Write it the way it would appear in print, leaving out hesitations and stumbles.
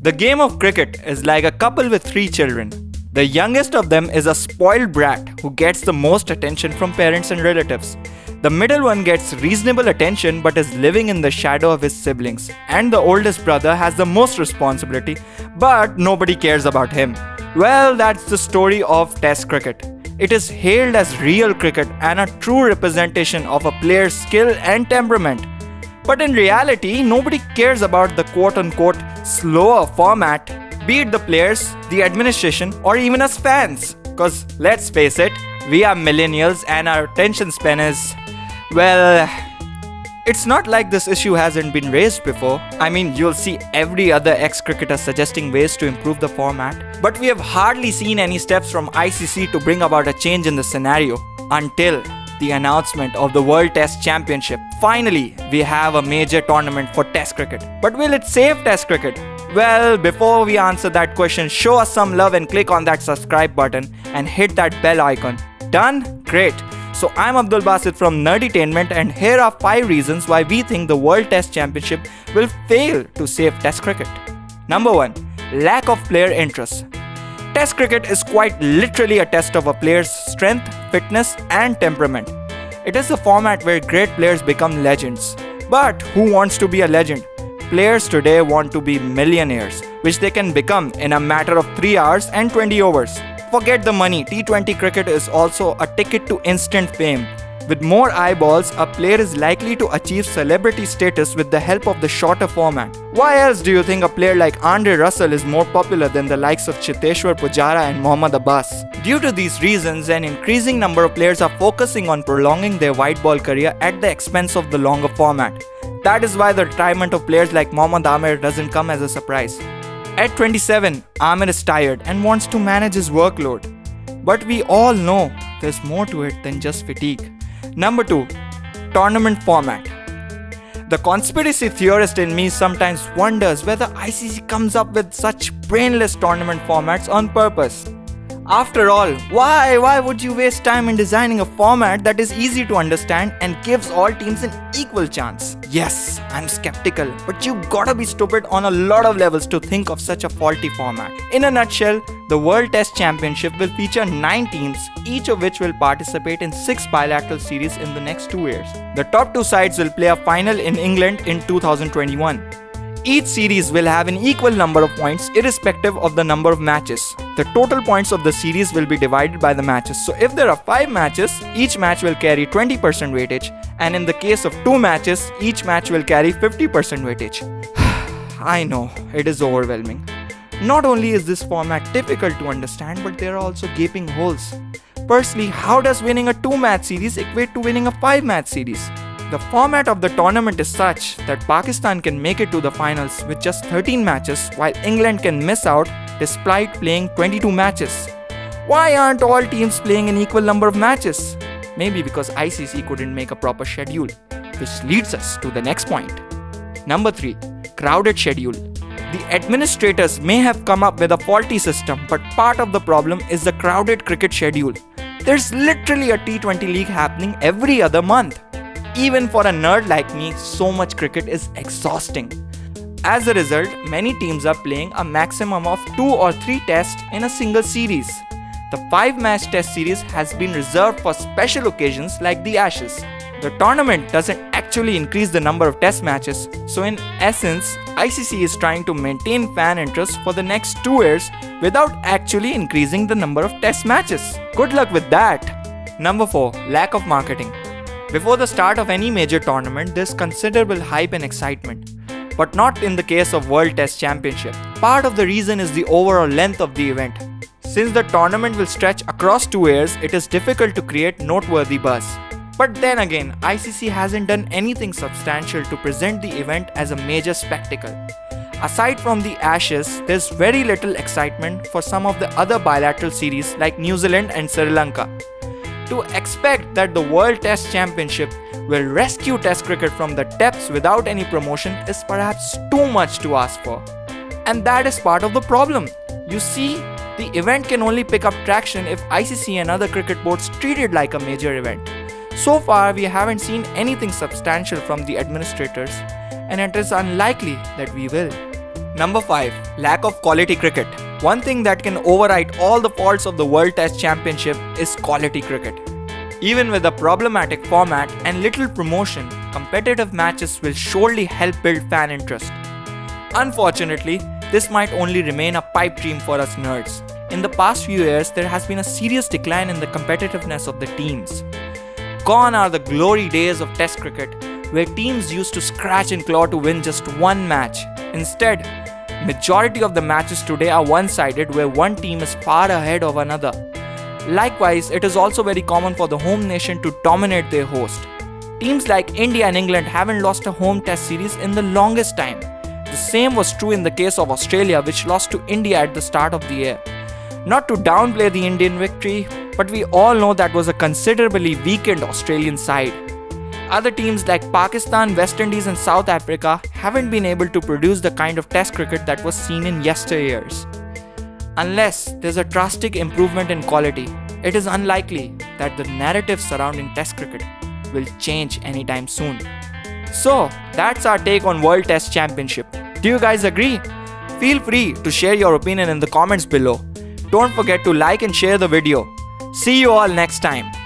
The game of cricket is like a couple with 3 children. The youngest of them is a spoiled brat who gets the most attention from parents and relatives. The middle one gets reasonable attention but is living in the shadow of his siblings. And the oldest brother has the most responsibility, but nobody cares about him. Well, that's the story of Test cricket. It is hailed as real cricket and a true representation of a player's skill and temperament. But in reality, nobody cares about the quote-unquote slower format, be it the players, the administration, or even us fans. Cause let's face it, we are millennials and our attention span is, well, it's not like this issue hasn't been raised before. I mean, you'll see every other ex-cricketer suggesting ways to improve the format. But we have hardly seen any steps from ICC to bring about a change in the scenario until the announcement of the World Test Championship. Finally, we have a major tournament for Test cricket. But will it save Test cricket? Well, before we answer that question, show us some love and click on that subscribe button and hit that bell icon. Done? Great. So I'm Abdul Basit from Nerditainment, and here are 5 reasons why we think the World Test Championship will fail to save Test cricket. Number 1. Lack of player interest. Test cricket is quite literally a test of a player's strength, fitness, and temperament. It is a format where great players become legends. But who wants to be a legend? Players today want to be millionaires, which they can become in a matter of 3 hours and 20 overs. Forget the money, T20 cricket is also a ticket to instant fame. With more eyeballs, a player is likely to achieve celebrity status with the help of the shorter format. Why else do you think a player like Andre Russell is more popular than the likes of Chiteshwar Pujara and Mohammad Abbas? Due to these reasons, an increasing number of players are focusing on prolonging their white ball career at the expense of the longer format. That is why the retirement of players like Mohammad Amir doesn't come as a surprise. At 27, Amir is tired and wants to manage his workload. But we all know there's more to it than just fatigue. Number 2. Tournament format. The conspiracy theorist in me sometimes wonders whether ICC comes up with such brainless tournament formats on purpose. After all, why would you waste time in designing a format that is easy to understand and gives all teams an equal chance? Yes, I'm skeptical, but you gotta be stupid on a lot of levels to think of such a faulty format. In a nutshell, the World Test Championship will feature 9 teams, each of which will participate in 6 bilateral series in the next 2 years. The top 2 sides will play a final in England in 2021. Each series will have an equal number of points irrespective of the number of matches. The total points of the series will be divided by the matches. So if there are 5 matches, each match will carry 20% weightage, and in the case of 2 matches, each match will carry 50% weightage. I know, it is overwhelming. Not only is this format difficult to understand, but there are also gaping holes. Firstly, how does winning a 2-match series equate to winning a 5-match series? The format of the tournament is such that Pakistan can make it to the finals with just 13 matches, while England can miss out despite playing 22 matches. Why aren't all teams playing an equal number of matches? Maybe because ICC couldn't make a proper schedule, which leads us to the next point. Number 3. Crowded schedule. The administrators may have come up with a faulty system, but part of the problem is the crowded cricket schedule. There's literally a T20 league happening every other month. Even for a nerd like me, so much cricket is exhausting. As a result, many teams are playing a maximum of 2 or 3 tests in a single series. The 5-match test series has been reserved for special occasions like the Ashes. The tournament doesn't actually increase the number of test matches, so in essence, ICC is trying to maintain fan interest for the next 2 years without actually increasing the number of test matches. Good luck with that. Number 4. Lack of marketing. Before the start of any major tournament, there's considerable hype and excitement. But not in the case of World Test Championship. Part of the reason is the overall length of the event. Since the tournament will stretch across 2 years, it is difficult to create noteworthy buzz. But then again, ICC hasn't done anything substantial to present the event as a major spectacle. Aside from the Ashes, there's very little excitement for some of the other bilateral series like New Zealand and Sri Lanka. To expect that the World Test Championship will rescue Test cricket from the depths without any promotion is perhaps too much to ask for. And that is part of the problem. You see, the event can only pick up traction if ICC and other cricket boards treat it like a major event. So far, we haven't seen anything substantial from the administrators, and it is unlikely that we will. Number 5. Lack of quality cricket. One thing that can override all the faults of the World Test Championship is quality cricket. Even with a problematic format and little promotion, competitive matches will surely help build fan interest. Unfortunately, this might only remain a pipe dream for us nerds. In the past few years, there has been a serious decline in the competitiveness of the teams. Gone are the glory days of Test cricket, where teams used to scratch and claw to win just one match. Instead, majority of the matches today are one-sided, where one team is far ahead of another. Likewise, it is also very common for the home nation to dominate their host. Teams like India and England haven't lost a home test series in the longest time. The same was true in the case of Australia, which lost to India at the start of the year. Not to downplay the Indian victory, but we all know that was a considerably weakened Australian side. Other teams like Pakistan, West Indies and South Africa haven't been able to produce the kind of test cricket that was seen in yesteryears. Unless there's a drastic improvement in quality, it is unlikely that the narrative surrounding Test cricket will change anytime soon. So, that's our take on World Test Championship. Do you guys agree? Feel free to share your opinion in the comments below. Don't forget to like and share the video. See you all next time.